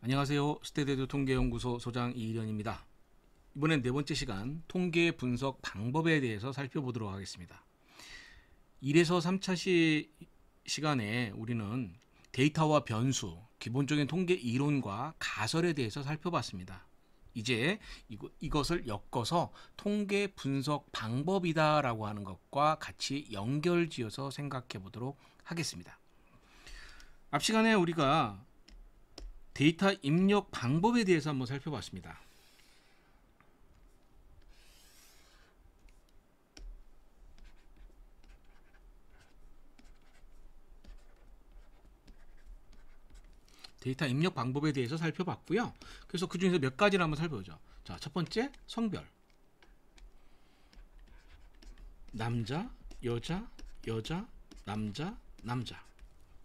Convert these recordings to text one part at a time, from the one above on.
안녕하세요. 스테디오 통계연구소 소장 이일현입니다. 이번엔 네 번째 시간 통계 분석 방법에 대해서 살펴보도록 하겠습니다. 1에서 3차 시간에 우리는 데이터와 변수, 기본적인 통계 이론과 가설에 대해서 살펴봤습니다. 이제 이것을 엮어서 통계 분석 방법이다라고 하는 것과 같이 연결지어서 생각해 보도록 하겠습니다. 앞 시간에 우리가 데이터 입력 방법에 대해서 한번 살펴봤습니다. 데이터 입력 방법에 대해서 살펴봤고요. 그래서 그 중에서 몇 가지를 한번 살펴보죠. 자, 첫 번째 성별. 남자, 여자, 여자, 남자, 남자.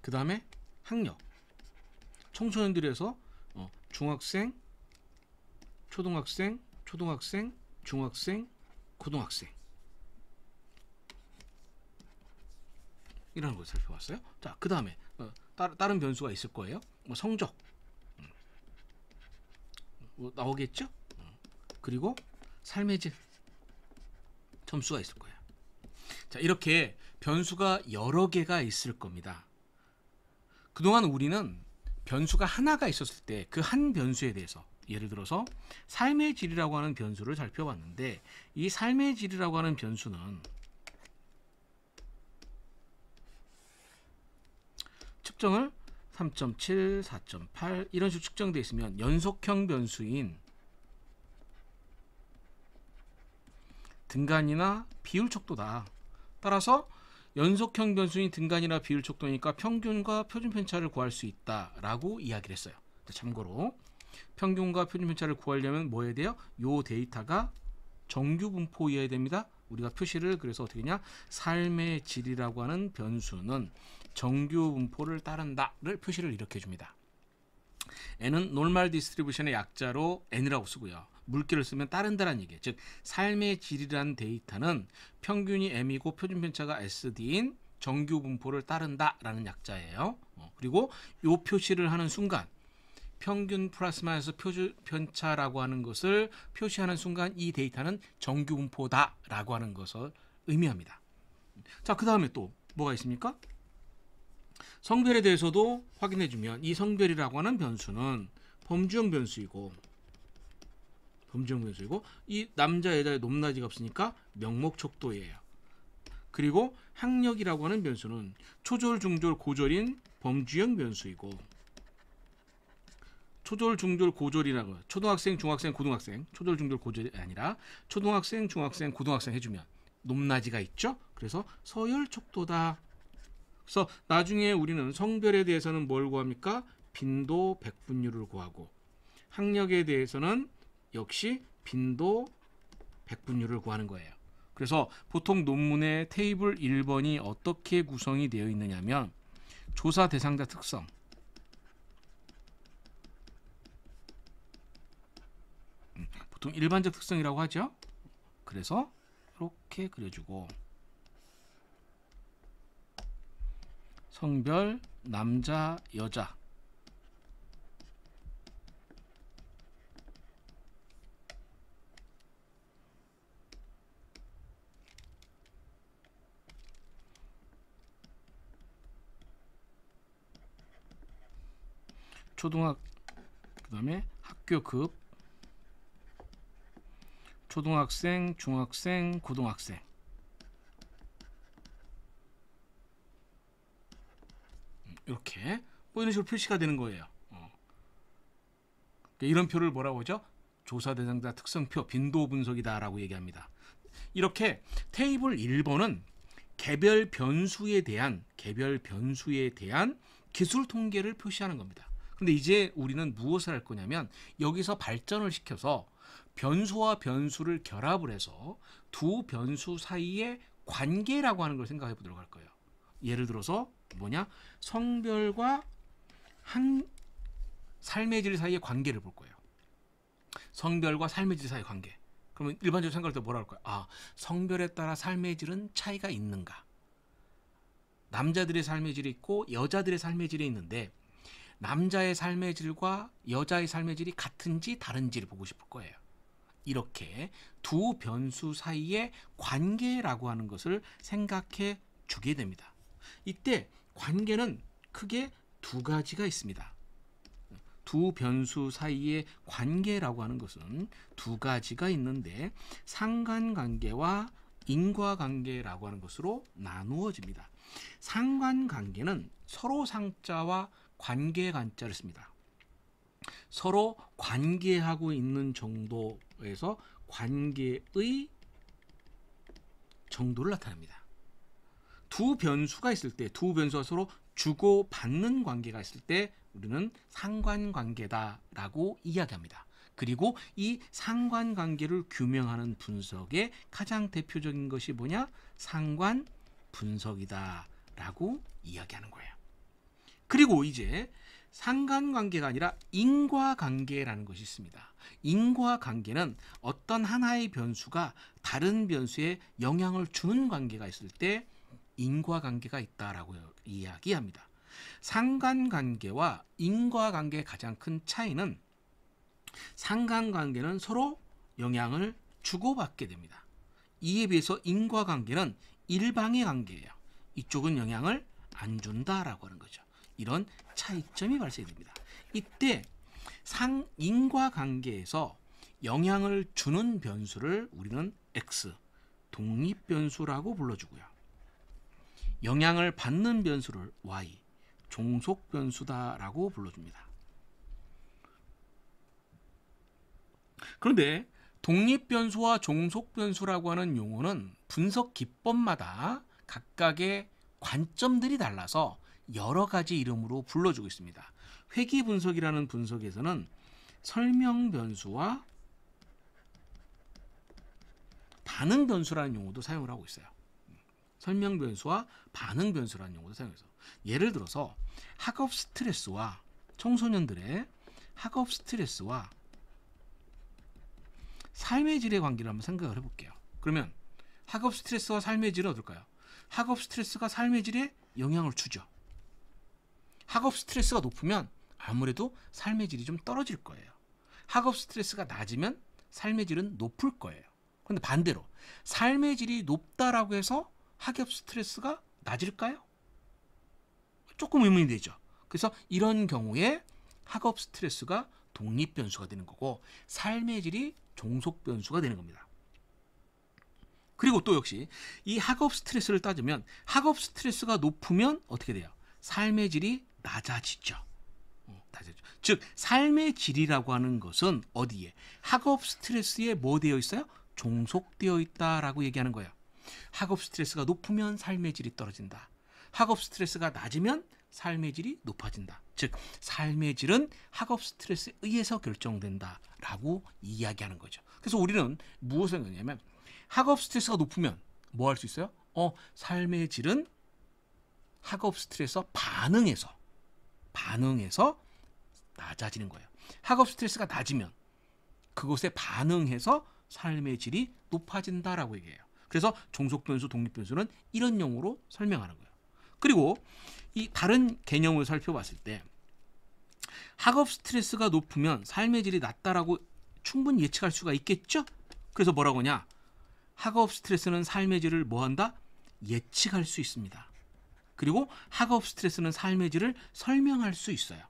그 다음에 학력. 청소년들에서 중학생, 초등학생, 중학생, 고등학생 이라는 걸 살펴봤어요. 자, 그 다음에 다른 변수가 있을 거예요. 성적 나오겠죠. 그리고 삶의 질 점수가 있을 거예요. 자, 이렇게 변수가 여러 개가 있을 겁니다. 그동안 우리는 변수가 하나가 있었을 때 그 한 변수에 대해서, 예를 들어서 삶의 질이라고 하는 변수를 살펴봤는데, 이 삶의 질이라고 하는 변수는 측정을 3.7, 4.8 이런 식으로 측정되어 있으면 연속형 변수인 등간이나 비율 척도다. 따라서 연속형 변수인 등간이나 비율 척도니까 평균과 표준 편차를 구할 수 있다라고 이야기를 했어요. 참고로 평균과 표준 편차를 구하려면 뭐 해야 돼요? 요 데이터가 정규 분포이어야 됩니다. 우리가 표시를 그래서 어떻게 하냐? 삶의 질이라고 하는 변수는 정규 분포를 따른다를 표시를 이렇게 해줍니다. n은 노멀 디스트리뷰션의 약자로 n이라고 쓰고요. 물개를 쓰면 따른다라는 얘기예요. 즉 삶의 질이라는 데이터는 평균이 m이고 표준 편차가 sd인 정규 분포를 따른다라는 약자예요. 그리고 이 표시를 하는 순간 평균 플러스 마이너스 표준 편차라고 하는 것을 표시하는 순간 이 데이터는 정규 분포다라고 하는 것을 의미합니다. 자, 그 다음에 또 뭐가 있습니까? 성별에 대해서도 확인해주면 이 성별이라고 하는 변수는 범주형 변수이고 이 남자 여자의 높낮이가 없으니까 명목 척도예요. 그리고 학력이라고 하는 변수는 초졸 중졸 고졸인 범주형 변수이고, 초졸 중졸 고졸이라고 초등학생 중학생 고등학생, 초졸 중졸 고졸이 아니라 초등학생 중학생 고등학생 해주면 높낮이가 있죠. 그래서 서열 척도다. 그래서 나중에 우리는 성별에 대해서는 뭘 구합니까? 빈도 백분율을 구하고, 학력에 대해서는 역시 빈도 백분율을 구하는 거예요. 그래서 보통 논문의 테이블 1번이 어떻게 구성이 되어 있느냐면 조사 대상자 특성, 보통 일반적 특성이라고 하죠. 그래서 이렇게 그려주고, 성별 남자 여자, 그다음에 학교급, 초등학생, 중학생, 고등학생. 이렇게 이런 식으로 표시가 되는 거예요. 이런 표를 뭐라고 하죠? 조사 대상자 특성표 빈도 분석이다라고 얘기합니다. 이렇게 테이블 1번은 개별 변수에 대한 기술 통계를 표시하는 겁니다. 근데 이제 우리는 무엇을 할 거냐면 여기서 발전을 시켜서 변수와 변수를 결합을 해서 두 변수 사이의 관계라고 하는 걸 생각해 보도록 할 거예요. 예를 들어서 뭐냐? 성별과 삶의 질 사이의 관계를 볼 거예요. 성별과 삶의 질 사이의 관계. 그러면 일반적으로 생각할 때 뭐라 할까요? 아, 성별에 따라 삶의 질은 차이가 있는가? 남자들의 삶의 질이 있고 여자들의 삶의 질이 있는데, 남자의 삶의 질과 여자의 삶의 질이 같은지 다른지를 보고 싶을 거예요. 이렇게 두 변수 사이의 관계라고 하는 것을 생각해 주게 됩니다. 이때 관계는 크게 두 가지가 있습니다. 두 변수 사이의 관계라고 하는 것은 두 가지가 있는데 상관관계와 인과관계라고 하는 것으로 나누어집니다. 상관관계는 서로 상자와 관계관자를 씁니다. 서로 관계하고 있는 정도에서 관계의 정도를 나타냅니다. 두 변수가 있을 때, 두 변수가 서로 주고받는 관계가 있을 때 우리는 상관관계다라고 이야기합니다. 그리고 이 상관관계를 규명하는 분석의 가장 대표적인 것이 뭐냐? 상관분석이다라고 이야기하는 거예요. 그리고 이제 상관관계가 아니라 인과관계라는 것이 있습니다. 인과관계는 어떤 하나의 변수가 다른 변수에 영향을 주는 관계가 있을 때 인과관계가 있다라고 이야기합니다. 상관관계와 인과관계의 가장 큰 차이는 상관관계는 서로 영향을 주고받게 됩니다. 이에 비해서 인과관계는 일방의 관계예요. 이쪽은 영향을 안 준다라고 하는 거죠. 이런 차이점이 발생됩니다. 이때 인과관계에서 영향을 주는 변수를 우리는 X, 독립변수라고 불러주고요. 영향을 받는 변수를 Y, 종속변수다라고 불러줍니다. 그런데 독립변수와 종속변수라고 하는 용어는 분석 기법마다 각각의 관점들이 달라서 여러 가지 이름으로 불러주고 있습니다. 회귀분석이라는 분석에서는 설명변수와 반응변수라는 용어도 사용을 하고 있어요. 설명변수와 반응변수라는 용어도 사용해서 예를 들어서 학업 스트레스와 청소년들의 학업 스트레스와 삶의 질의 관계를 한번 생각을 해볼게요. 그러면 학업 스트레스와 삶의 질은 어떨까요? 학업 스트레스가 삶의 질에 영향을 주죠. 학업 스트레스가 높으면 아무래도 삶의 질이 좀 떨어질 거예요. 학업 스트레스가 낮으면 삶의 질은 높을 거예요. 그런데 반대로 삶의 질이 높다라고 해서 학업 스트레스가 낮을까요? 조금 의문이 되죠. 그래서 이런 경우에 학업 스트레스가 독립변수가 되는 거고 삶의 질이 종속변수가 되는 겁니다. 그리고 또 역시 이 학업 스트레스를 따지면 학업 스트레스가 높으면 어떻게 돼요? 삶의 질이 낮아지죠. 즉 삶의 질이라고 하는 것은 어디에? 학업 스트레스에 뭐 되어 있어요? 종속되어 있다라고 얘기하는 거예요. 학업 스트레스가 높으면 삶의 질이 떨어진다. 학업 스트레스가 낮으면 삶의 질이 높아진다. 즉 삶의 질은 학업 스트레스에 의해서 결정된다라고 이야기하는 거죠. 그래서 우리는 무엇을 생각하냐면 학업 스트레스가 높으면 뭐 할 수 있어요? 삶의 질은 학업 스트레스에 반응해서 낮아지는 거예요. 학업 스트레스가 낮으면 그것에 반응해서 삶의 질이 높아진다라고 얘기해요. 그래서 종속변수, 독립변수는 이런 용어로 설명하는 거예요. 그리고 이 다른 개념을 살펴봤을 때 학업 스트레스가 높으면 삶의 질이 낮다라고 충분히 예측할 수가 있겠죠? 그래서 뭐라고 하냐? 학업 스트레스는 삶의 질을 뭐한다? 예측할 수 있습니다. 그리고 학업 스트레스는 삶의 질을 설명할 수 있어요.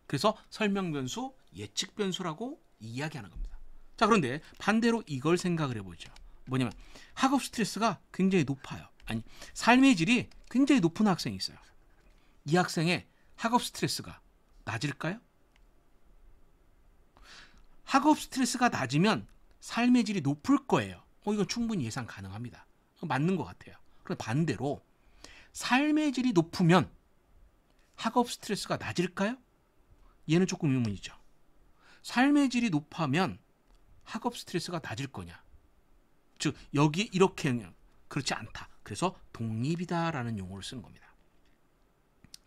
그래서 설명변수, 예측변수라고 이야기하는 겁니다. 자, 그런데 반대로 이걸 생각을 해보죠. 뭐냐면 학업 스트레스가 굉장히 높아요. 아니, 삶의 질이 굉장히 높은 학생이 있어요. 이 학생의 학업 스트레스가 낮을까요? 학업 스트레스가 낮으면 삶의 질이 높을 거예요. 이건 충분히 예상 가능합니다. 맞는 것 같아요. 그런데 반대로 삶의 질이 높으면 학업 스트레스가 낮을까요? 얘는 조금 의문이죠. 삶의 질이 높으면 학업 스트레스가 낮을 거냐? 즉 여기 이렇게 그렇지 않다. 그래서 독립이다라는 용어를 쓰는 겁니다.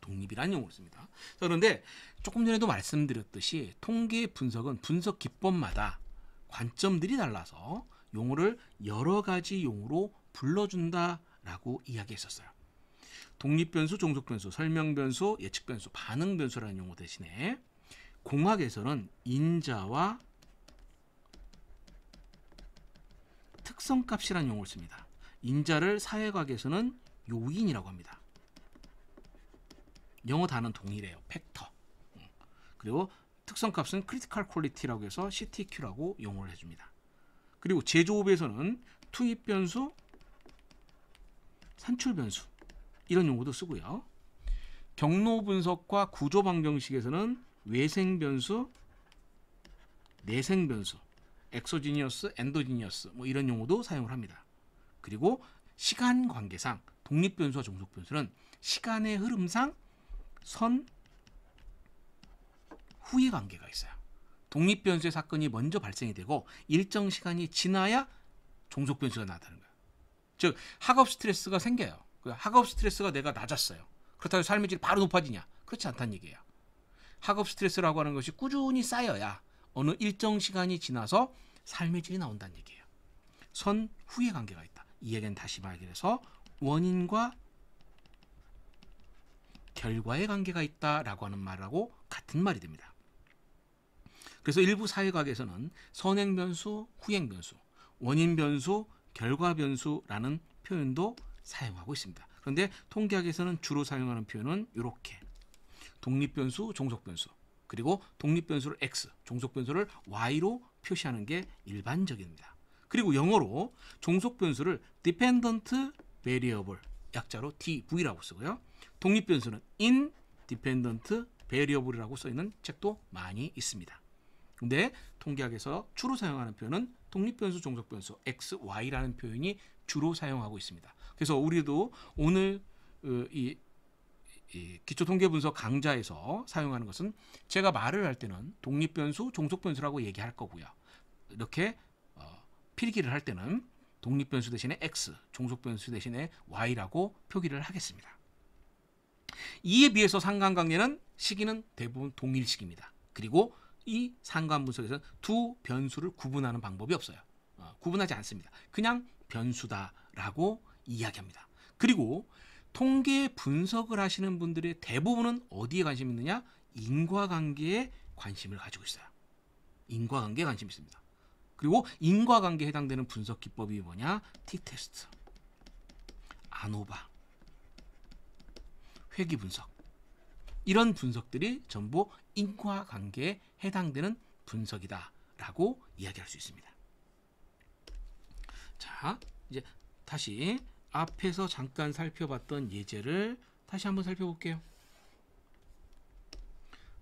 독립이라는 용어를 씁니다. 자, 그런데 조금 전에도 말씀드렸듯이 통계 분석은 분석 기법마다 관점들이 달라서 용어를 여러 가지 용어로 불러준다라고 이야기했었어요. 독립변수, 종속변수, 설명변수, 예측변수, 반응변수라는 용어 대신에 공학에서는 인자와 특성값이라는 용어를 씁니다. 인자를 사회과학에서는 요인이라고 합니다. 영어 단어는 동일해요. 팩터. 그리고 특성값은 크리티컬 퀄리티라고 해서 CTQ라고 용어를 해줍니다. 그리고 제조업에서는 투입변수, 산출변수 이런 용어도 쓰고요. 경로 분석과 구조 방정식에서는 외생변수, 내생변수, 엑소지니어스, 엔도지니어스 뭐 이런 용어도 사용을 합니다. 그리고 시간 관계상 독립변수와 종속변수는 시간의 흐름상 선 후의 관계가 있어요. 독립변수의 사건이 먼저 발생이 되고 일정 시간이 지나야 종속변수가 나타나는 거예요. 즉 학업 스트레스가 생겨요. 그 학업 스트레스가 내가 낮았어요. 그렇다고 삶의 질이 바로 높아지냐? 그렇지 않다는 얘기예요. 학업 스트레스라고 하는 것이 꾸준히 쌓여야 어느 일정 시간이 지나서 삶의 질이 나온다는 얘기예요. 선 후의 관계가 있다. 이 얘기는 다시 말해서 원인과 결과의 관계가 있다라고 하는 말하고 같은 말이 됩니다. 그래서 일부 사회과학에서는 선행변수, 후행변수, 원인변수, 결과변수라는 표현도 사용하고 있습니다. 그런데 통계학에서는 주로 사용하는 표현은 이렇게 독립변수, 종속변수, 그리고 독립변수를 X, 종속변수를 Y로 표시하는 게 일반적입니다. 그리고 영어로 종속변수를 Dependent Variable, 약자로 DV라고 쓰고요. 독립변수는 Independent Variable이라고 써있는 책도 많이 있습니다. 근데 통계학에서 주로 사용하는 표현은 독립변수, 종속변수, X, Y라는 표현이 주로 사용하고 있습니다. 그래서 우리도 오늘 이 기초통계분석 강좌에서 사용하는 것은 제가 말을 할 때는 독립변수, 종속변수라고 얘기할 거고요. 이렇게 필기를 할 때는 독립변수 대신에 X, 종속변수 대신에 Y라고 표기를 하겠습니다. 이에 비해서 상관관계는 시기는 대부분 동일식입니다. 그리고 이 상관분석에서는 두 변수를 구분하는 방법이 없어요. 구분하지 않습니다. 그냥 변수다라고 이야기합니다. 그리고 통계 분석을 하시는 분들의 대부분은 어디에 관심이 있느냐? 인과관계에 관심을 가지고 있어요. 인과관계에 관심이 있습니다. 그리고 인과관계에 해당되는 분석 기법이 뭐냐? T-테스트, 아노바, 회귀분석, 이런 분석들이 전부 인과관계에 해당되는 분석이다라고 이야기할 수 있습니다. 자, 이제 다시 앞에서 잠깐 살펴봤던 예제를 다시 한번 살펴볼게요.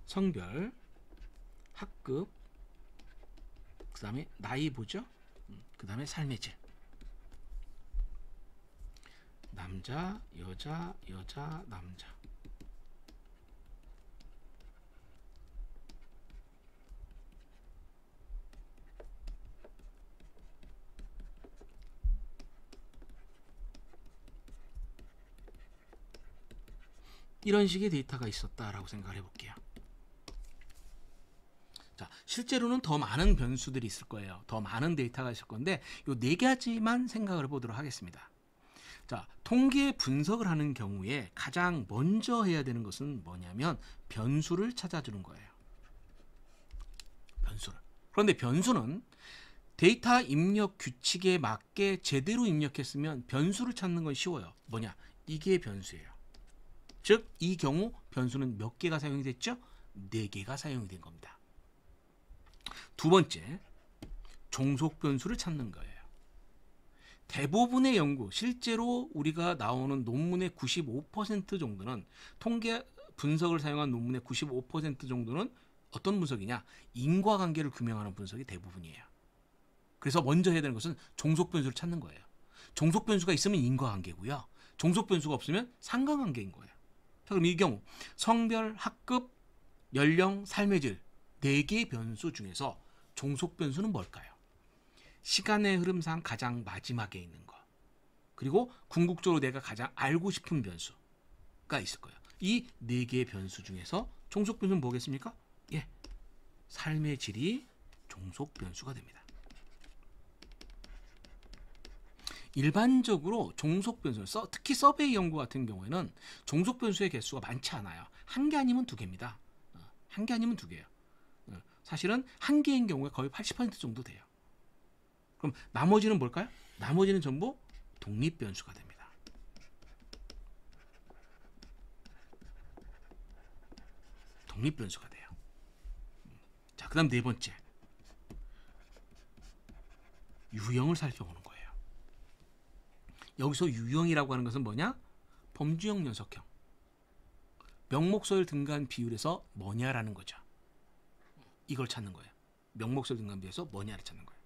성별, 학급, 그 다음에 나이 보죠. 그 다음에 삶의 질. 남자, 여자, 여자, 남자. 이런 식의 데이터가 있었다라고 생각을 해볼게요. 자, 실제로는 더 많은 변수들이 있을 거예요. 더 많은 데이터가 있을 건데 이 네 가지만 생각을 해보도록 하겠습니다. 자, 통계 분석을 하는 경우에 가장 먼저 해야 되는 것은 뭐냐면 변수를 찾아주는 거예요. 변수를. 그런데 변수는 데이터 입력 규칙에 맞게 제대로 입력했으면 변수를 찾는 건 쉬워요. 뭐냐? 이게 변수예요. 즉, 이 경우 변수는 몇 개가 사용이 됐죠? 4개가 사용이 된 겁니다. 두 번째, 종속 변수를 찾는 거예요. 대부분의 연구, 실제로 우리가 나오는 논문의 95% 정도는 통계 분석을 사용한 논문의 95% 정도는 어떤 분석이냐? 인과관계를 규명하는 분석이 대부분이에요. 그래서 먼저 해야 되는 것은 종속 변수를 찾는 거예요. 종속 변수가 있으면 인과관계고요. 종속 변수가 없으면 상관관계인 거예요. 자, 그럼 이 경우 성별, 학급, 연령, 삶의 질 4개의 변수 중에서 종속 변수는 뭘까요? 시간의 흐름상 가장 마지막에 있는 거. 그리고 궁극적으로 내가 가장 알고 싶은 변수가 있을 거예요. 이 4개의 변수 중에서 종속 변수는 뭐겠습니까? 예, 삶의 질이 종속 변수가 됩니다. 일반적으로 종속 변수, 특히 서베이 연구 같은 경우에는 종속 변수의 개수가 많지 않아요. 한 개 아니면 두 개입니다. 한 개 아니면 두 개예요. 사실은 한 개인 경우에 거의 80% 정도 돼요. 그럼 나머지는 뭘까요? 나머지는 전부 독립 변수가 됩니다. 독립 변수가 돼요. 자, 그다음 네 번째. 유형을 살펴보는 거예요. 여기서 유형이라고 하는 것은 뭐냐? 범주형 녀석형. 명목소열 등간 비율에서 뭐냐라는 거죠. 이걸 찾는 거예요. 명목소열 등간 비율에서 뭐냐를 찾는 거예요.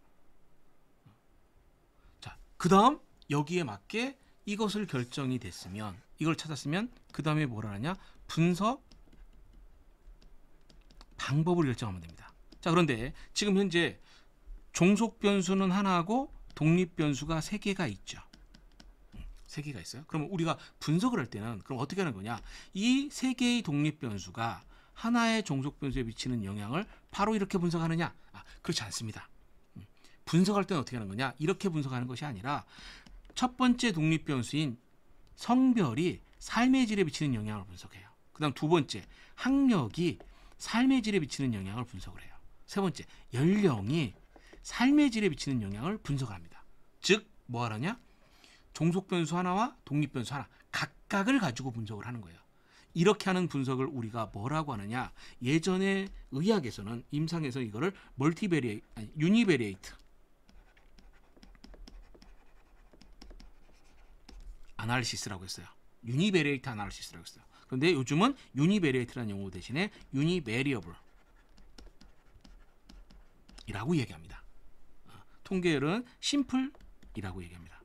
자, 그 다음 여기에 맞게 이것을 결정이 됐으면, 이걸 찾았으면 그 다음에 뭐라 하냐? 분석 방법을 결정하면 됩니다. 자, 그런데 지금 현재 종속 변수는 하나하고 독립 변수가 세 개가 있죠. 세 개가 있어요. 그러면 우리가 분석을 할 때는 그럼 어떻게 하는 거냐? 이 세 개의 독립 변수가 하나의 종속 변수에 미치는 영향을 바로 이렇게 분석하느냐? 그렇지 않습니다. 분석할 때는 어떻게 하는 거냐? 이렇게 분석하는 것이 아니라 첫 번째 독립 변수인 성별이 삶의 질에 미치는 영향을 분석해요. 그다음 두 번째, 학력이 삶의 질에 미치는 영향을 분석을 해요. 세 번째, 연령이 삶의 질에 미치는 영향을 분석을 합니다. 즉, 뭐 하느냐? 종속 변수 하나와 독립 변수 하나 각각을 가지고 분석을 하는 거예요. 이렇게 하는 분석을 우리가 뭐라고 하느냐? 예전에 의학에서는, 임상에서 이거를 유니베리에이트 아날리시스라고 했어요. 유니베리에이트 아날리시스라고 했어요. 그런데 요즘은 유니베리에이트라는 용어 대신에 유니베리어블 이라고 얘기합니다. 통계열은 심플이라고 얘기합니다.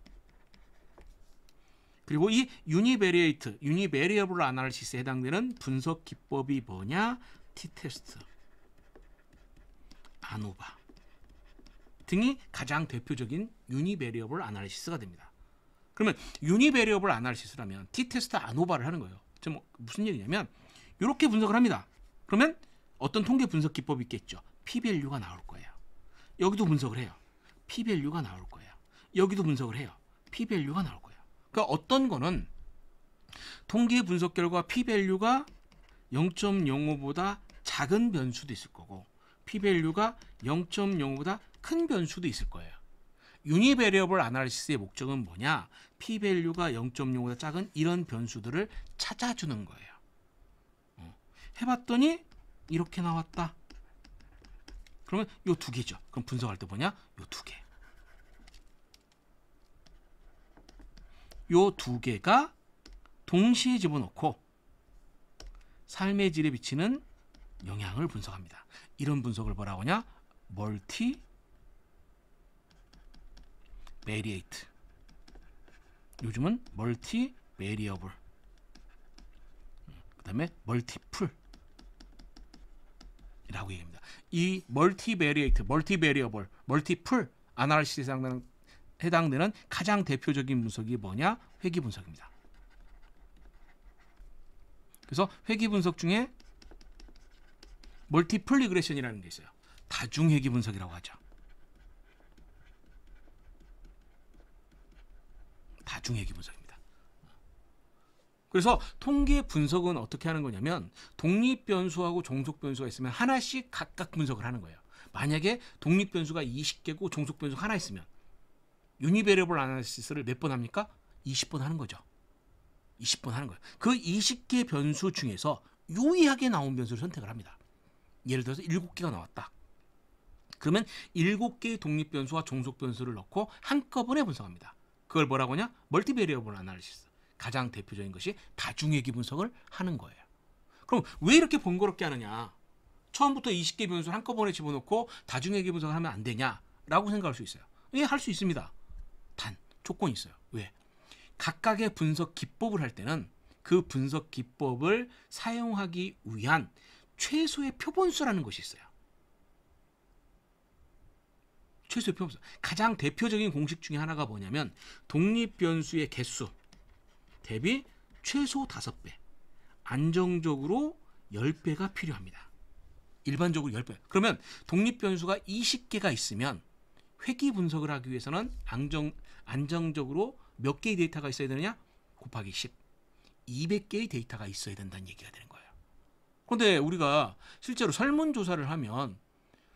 그리고 이 유니베리에이트, 유니베리어블 아날리시스에 해당되는 분석 기법이 뭐냐? t-테스트, 아노바 등이 가장 대표적인 유니베리어블 아날리시스가 됩니다. 그러면 유니베리어블 아날리시스라면 t-테스트, 아노바를 하는 거예요. 무슨 얘기냐면 이렇게 분석을 합니다. 그러면 어떤 통계 분석 기법이 있겠죠. p-밸류가 나올 거예요. 여기도 분석을 해요. p-밸류가 나올 거예요. 여기도 분석을 해요. p-밸류가 나올 거예요. 그러니까 어떤 거는 통계 분석 결과 p-밸류가 0.05보다 작은 변수도 있을 거고 p-밸류가 0.05보다 큰 변수도 있을 거예요. 유니베리어블 아날리시스의 목적은 뭐냐? p-밸류가 0.05보다 작은 이런 변수들을 찾아주는 거예요. 해봤더니 이렇게 나왔다. 그러면 요 두 개죠. 그럼 분석할 때 뭐냐? 요 두 개. 요 두 개가 동시에 집어넣고 삶의 질에 미치는 영향을 분석합니다. 이런 분석을 뭐라고 하냐? 멀티 베리에이트. 요즘은 멀티 베리어블. 그다음에 멀티플 이라고 얘기합니다. 이 멀티 베리에이트, 멀티 베리어블, 멀티플 아날리시스에 해당되는 가장 대표적인 분석이 뭐냐? 회귀 분석입니다. 그래서 회귀 분석 중에 멀티플 리그레션이라는 게 있어요. 다중 회귀 분석이라고 하죠. 다중 회귀 분석입니다. 그래서 통계 분석은 어떻게 하는 거냐면 독립 변수하고 종속 변수가 있으면 하나씩 각각 분석을 하는 거예요. 만약에 독립 변수가 20개고 종속 변수가 하나 있으면 유니베리어블 아날리시스를 몇 번 합니까? 20번 하는 거죠. 20번 하는 거예요. 그 20개 변수 중에서 유의하게 나온 변수를 선택을 합니다. 예를 들어서 7개가 나왔다. 그러면 7개의 독립 변수와 종속 변수를 넣고 한꺼번에 분석합니다. 그걸 뭐라고 하냐? 멀티베리어블 아날리시스. 가장 대표적인 것이 다중회귀 분석을 하는 거예요. 그럼 왜 이렇게 번거롭게 하느냐? 처음부터 20개 변수를 한꺼번에 집어넣고 다중회귀 분석을 하면 안 되냐라고 생각할 수 있어요. 예, 할 수 있습니다. 단 조건이 있어요. 왜? 각각의 분석 기법을 할 때는 그 분석 기법을 사용하기 위한 최소의 표본수라는 것이 있어요. 최소의 표본수. 가장 대표적인 공식 중에 하나가 뭐냐면 독립 변수의 개수 대비 최소 5배, 안정적으로 10배가 필요합니다. 일반적으로 10배. 그러면 독립 변수가 20개가 있으면 회귀 분석을 하기 위해서는 안정적으로 몇 개의 데이터가 있어야 되느냐? 곱하기 10. 200개의 데이터가 있어야 된다는 얘기가 되는 거예요. 그런데 우리가 실제로 설문조사를 하면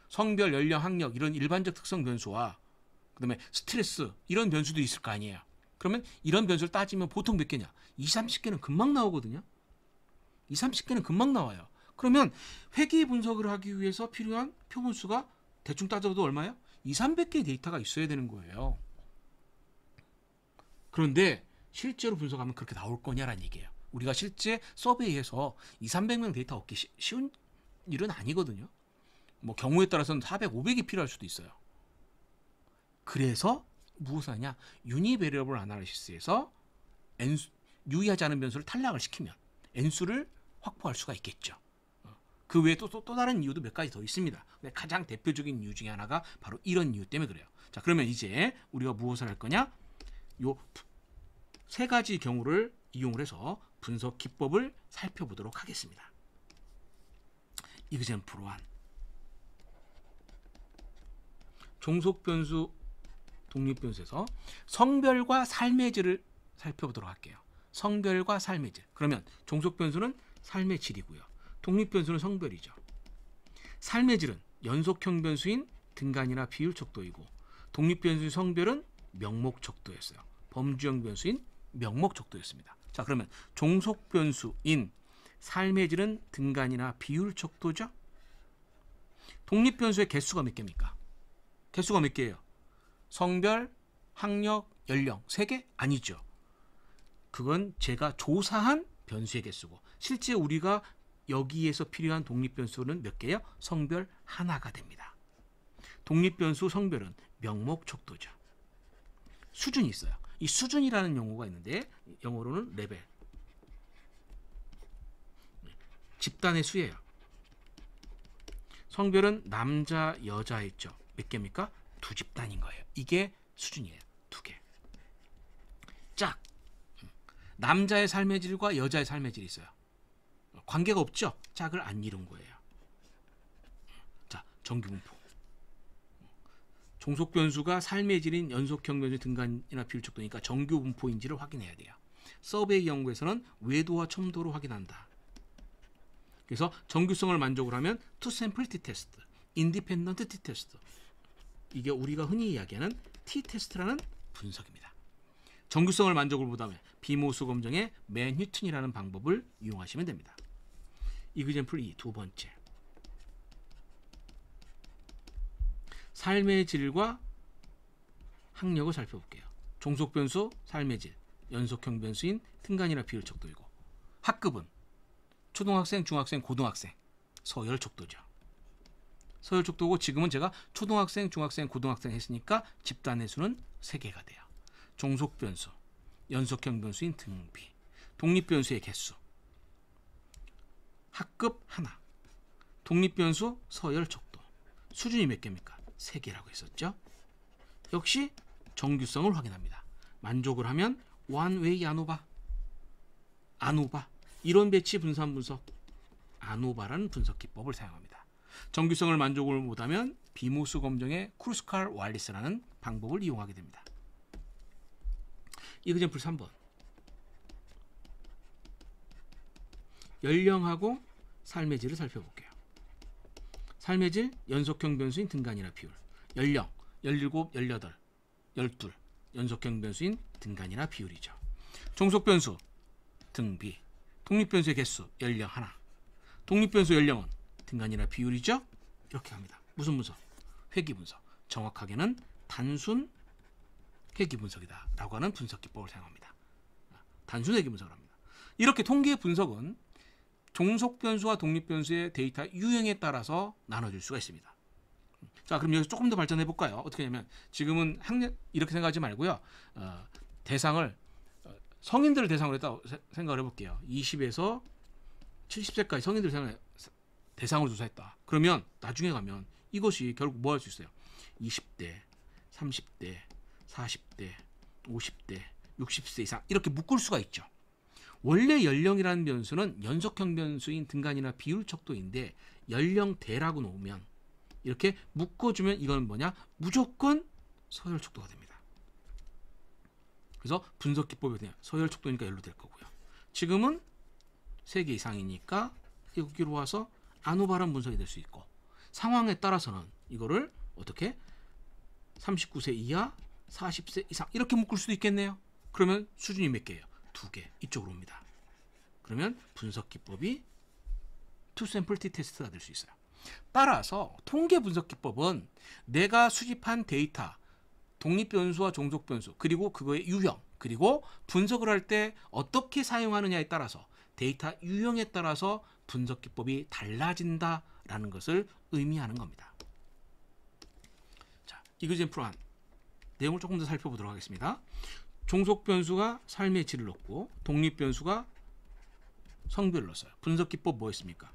성별, 연령, 학력 이런 일반적 특성 변수와 그다음에 스트레스 이런 변수도 있을 거 아니에요. 그러면 이런 변수를 따지면 보통 몇 개냐? 20, 30개는 금방 나오거든요. 20, 30개는 금방 나와요. 그러면 회계 분석을 하기 위해서 필요한 표본수가 대충 따져도 얼마예요? 200, 300개의 데이터가 있어야 되는 거예요. 그런데 실제로 분석하면 그렇게 나올 거냐라는 얘기예요. 우리가 실제 서베이에서 200, 300명 데이터 얻기 쉬운 일은 아니거든요. 뭐 경우에 따라서는 400, 500이 필요할 수도 있어요. 그래서 무엇을 하냐? 유니베리어블 아나리시스에서 유의하지 않은 변수를 탈락을 시키면 N수를 확보할 수가 있겠죠. 그 외에 또 다른 이유도 몇 가지 더 있습니다. 근데 가장 대표적인 이유 중에 하나가 바로 이런 이유 때문에 그래요. 자, 그러면 이제 우리가 무엇을 할 거냐? 요 세 가지 경우를 이용을 해서 분석 기법을 살펴보도록 하겠습니다. example 1. 종속 변수, 독립 변수에서 성별과 삶의 질을 살펴보도록 할게요. 성별과 삶의 질. 그러면 종속 변수는 삶의 질이고요. 독립 변수는 성별이죠. 삶의 질은 연속형 변수인 등간이나 비율 척도이고 독립 변수의 성별은 명목 척도였어요. 범주형 변수인 명목 척도였습니다. 자, 그러면 종속 변수인 삶의 질은 등간이나 비율 척도죠. 독립 변수의 개수가 몇 개입니까? 개수가 몇 개예요? 성별, 학력, 연령 3개? 아니죠. 그건 제가 조사한 변수의 개수고 실제 우리가 여기에서 필요한 독립 변수는 몇 개예요? 성별 하나가 됩니다. 독립 변수 성별은 명목 척도죠. 수준이 있어요. 이 수준이라는 용어가 있는데 영어로는 레벨. 집단의 수예요. 성별은 남자, 여자 있죠. 몇 개입니까? 2집단인 거예요. 이게 수준이에요. 2개. 짝. 남자의 삶의 질과 여자의 삶의 질이 있어요. 관계가 없죠. 짝을 안 이룬 거예요. 자, 정규분포. 종속 변수가 삶의 질인 연속형 변수 등간이나 비율 척도니까 정규 분포인지를 확인해야 돼요. 서베이 연구에서는 외도와 첨도로 확인한다. 그래서 정규성을 만족을 하면 투 샘플 티 테스트, 인디펜던트 티 테스트. 이게 우리가 흔히 이야기하는 티 테스트라는 분석입니다. 정규성을 만족을 보다면 비모수 검정의 맨휘튼이라는 방법을 이용하시면 됩니다. 이그젠플 2, 두 번째. 삶의 질과 학력을 살펴볼게요. 종속 변수, 삶의 질, 연속형 변수인 등간이나 비율 척도이고 학급은 초등학생, 중학생, 고등학생, 서열 척도죠. 서열 척도고 지금은 제가 초등학생, 중학생, 고등학생 했으니까 집단의 수는 3개가 돼요. 종속 변수, 연속형 변수인 등비, 독립 변수의 개수, 학급 하나, 독립 변수 서열 척도, 수준이 몇 개입니까? 3개라고 했었죠. 역시 정규성을 확인합니다. 만족을 하면 원웨이 아노바, 이론 배치 분산 분석, 아노바라는 분석 기법을 사용합니다. 정규성을 만족을 못하면 비모수 검정의 크루스칼 왈리스라는 방법을 이용하게 됩니다. 이그젠플 3번. 연령하고 삶의 질을 살펴볼게요. 삶의 질, 연속형 변수인 등간이나 비율. 연령, 17, 18, 12. 연속형 변수인 등간이나 비율이죠. 종속 변수, 등비. 독립 변수의 개수, 연령 하나. 독립 변수 연령은 등간이나 비율이죠. 이렇게 합니다. 무슨 분석? 회귀 분석. 정확하게는 단순 회귀 분석이다 라고 하는 분석 기법을 사용합니다. 단순 회귀 분석을 합니다. 이렇게 통계 분석은 종속 변수와 독립 변수의 데이터 유형에 따라서 나눠질 수가 있습니다. 자, 그럼 여기서 조금 더 발전해 볼까요? 어떻게 하냐면 지금은 학년 이렇게 생각하지 말고요. 대상을 성인들을 대상으로 했다고 생각을 해볼게요. 20에서 70세까지 성인들을 대상으로 조사했다. 그러면 나중에 가면 이것이 결국 뭐 할 수 있어요? 20대, 30대, 40대, 50대, 60세 이상 이렇게 묶을 수가 있죠. 원래 연령이라는 변수는 연속형 변수인 등간이나 비율 척도인데 연령대라고 놓으면 이렇게 묶어주면 이건 뭐냐? 무조건 서열 척도가 됩니다. 그래서 분석 기법이 그냥 서열 척도니까 열로 될 거고요. 지금은 3개 이상이니까 여기로 와서 아노바란 분석이 될 수 있고, 상황에 따라서는 이거를 어떻게 39세 이하, 40세 이상 이렇게 묶을 수도 있겠네요. 그러면 수준이 몇 개예요? 2개. 이쪽으로 옵니다. 그러면 분석 기법이 투 샘플 T 테스트가 될 수 있어요. 따라서 통계 분석 기법은 내가 수집한 데이터, 독립 변수와 종속 변수, 그리고 그거의 유형, 그리고 분석을 할 때 어떻게 사용하느냐에 따라서 데이터 유형에 따라서 분석 기법이 달라진다라는 것을 의미하는 겁니다. 자, 이그젠플 1 내용을 조금 더 살펴보도록 하겠습니다. 종속 변수가 삶의 질을 넣고 독립 변수가 성별을 넣었어요. 분석 기법 뭐였습니까?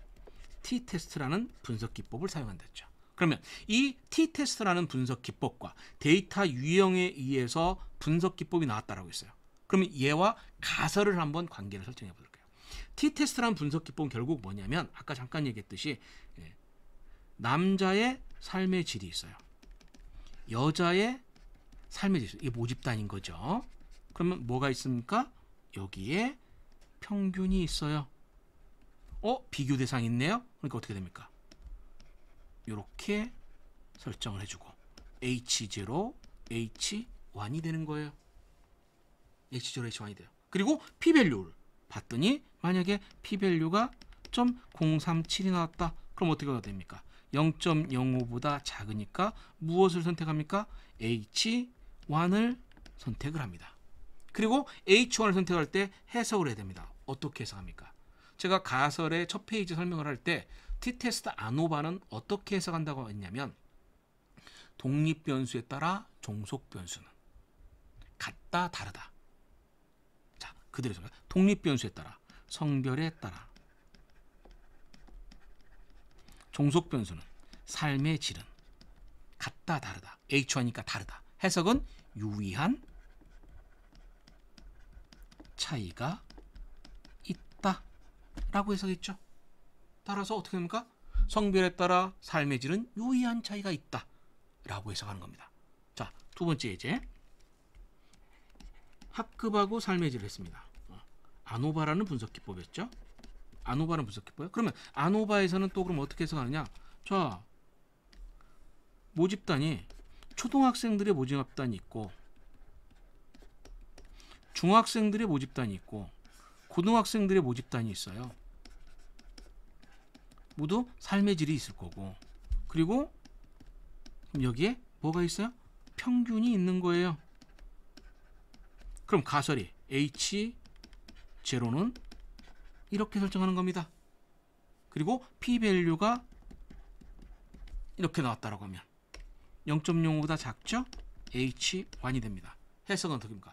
T-테스트라는 분석 기법을 사용한다 했죠. 그러면 이 T-테스트라는 분석 기법과 데이터 유형에 의해서 분석 기법이 나왔다라고 했어요. 그러면 얘와 가설을 한번 관계를 설정해 볼게요. T-테스트라는 분석 기법은 결국 뭐냐면 아까 잠깐 얘기했듯이 남자의 삶의 질이 있어요. 여자의 삶의 질이 있어요. 이게 모집단인 거죠. 그러면 뭐가 있습니까? 여기에 평균이 있어요. 비교 대상이 있네요. 그러니까 어떻게 됩니까? 이렇게 설정을 해주고 H0, H1이 되는 거예요. H0, H1이 돼요. 그리고 P-밸류를 봤더니 만약에 P-밸류가 0.037이 나왔다. 그럼 어떻게 됩니까? 0.05보다 작으니까 무엇을 선택합니까? H1을 선택을 합니다. 그리고 H1을 선택할 때 해석을 해야 됩니다. 어떻게 해석합니까? 제가 가설의 첫 페이지 설명을 할 때 T-테스트 아노바는 어떻게 해석한다고 했냐면 독립 변수에 따라 종속 변수는 같다 다르다. 자, 그대로 해서 독립 변수에 따라 성별에 따라 종속 변수는 삶의 질은 같다 다르다. H1이니까 다르다. 해석은 유의한 차이가 있다 라고 해석했죠. 따라서 어떻게 됩니까? 성별에 따라 삶의 질은 유의한 차이가 있다 라고 해석하는 겁니다. 자, 두 번째 예제. 합급하고 삶의 질을 했습니다. 아노바라는 분석 기법이었죠. 아노바라는 분석 기법. 그러면 아노바에서는 또 그럼 어떻게 해석하느냐? 자, 모집단이 초등학생들의 모집단이 있고 중학생들의 모집단이 있고 고등학생들의 모집단이 있어요. 모두 삶의 질이 있을 거고, 그리고 여기에 뭐가 있어요? 평균이 있는 거예요. 그럼 가설이 H0는 이렇게 설정하는 겁니다. 그리고 P-밸류가 이렇게 나왔다라고 하면 0.05보다 작죠? H1이 됩니다. 해석은 어떻게 됩니까?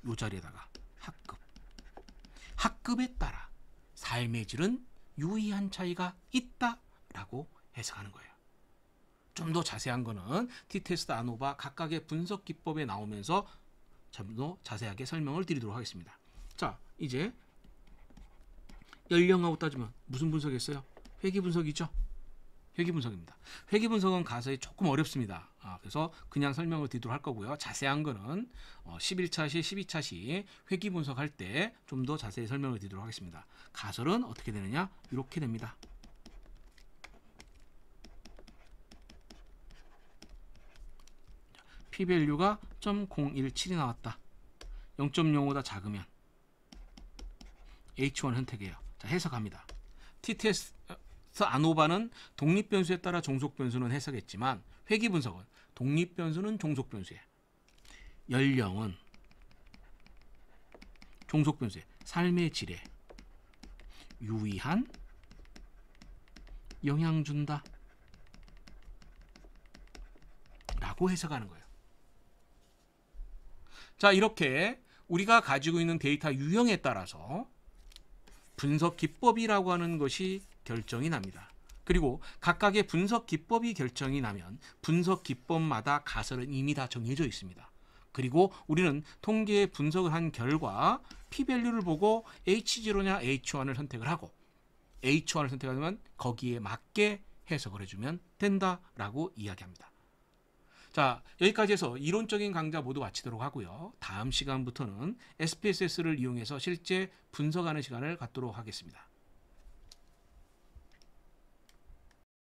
이 자리에다가 합급. 합급에 따라 삶의 질은 유의한 차이가 있다라고 해석하는 거예요. 좀 더 자세한 거는 T-테스트 아노바 각각의 분석 기법에 나오면서 좀 더 자세하게 설명을 드리도록 하겠습니다. 자, 이제 연령하고 따지면 무슨 분석이었어요? 회귀 분석이죠. 회귀 분석입니다. 회귀 분석은 가설이 조금 어렵습니다. 그래서 그냥 설명을 드리도록 할 거고요. 자세한 거는 11차 시, 12차 시 회귀 분석할 때 좀 더 자세히 설명을 드리도록 하겠습니다. 가설은 어떻게 되느냐? 이렇게 됩니다. P-밸류가 0.017이 나왔다. 0.05보다 작으면 H1 선택해요. 자, 해석합니다. T-테스트 아노바는 독립 변수에 따라 종속 변수는 해석했지만 회귀 분석은 독립 변수는 종속 변수에, 연령은 종속 변수에, 삶의 질에 유의한 영향 준다 라고 해석하는 거예요. 자, 이렇게 우리가 가지고 있는 데이터 유형에 따라서 분석 기법이라고 하는 것이 결정이 납니다. 그리고 각각의 분석 기법이 결정이 나면 분석 기법마다 가설은 이미 다 정해져 있습니다. 그리고 우리는 통계 분석을 한 결과 P-밸류를 보고 H0냐 H1을 선택을 하고 H1을 선택하면 거기에 맞게 해석을 해주면 된다라고 이야기합니다. 자, 여기까지 해서 이론적인 강좌 모두 마치도록 하고요. 다음 시간부터는 SPSS를 이용해서 실제 분석하는 시간을 갖도록 하겠습니다.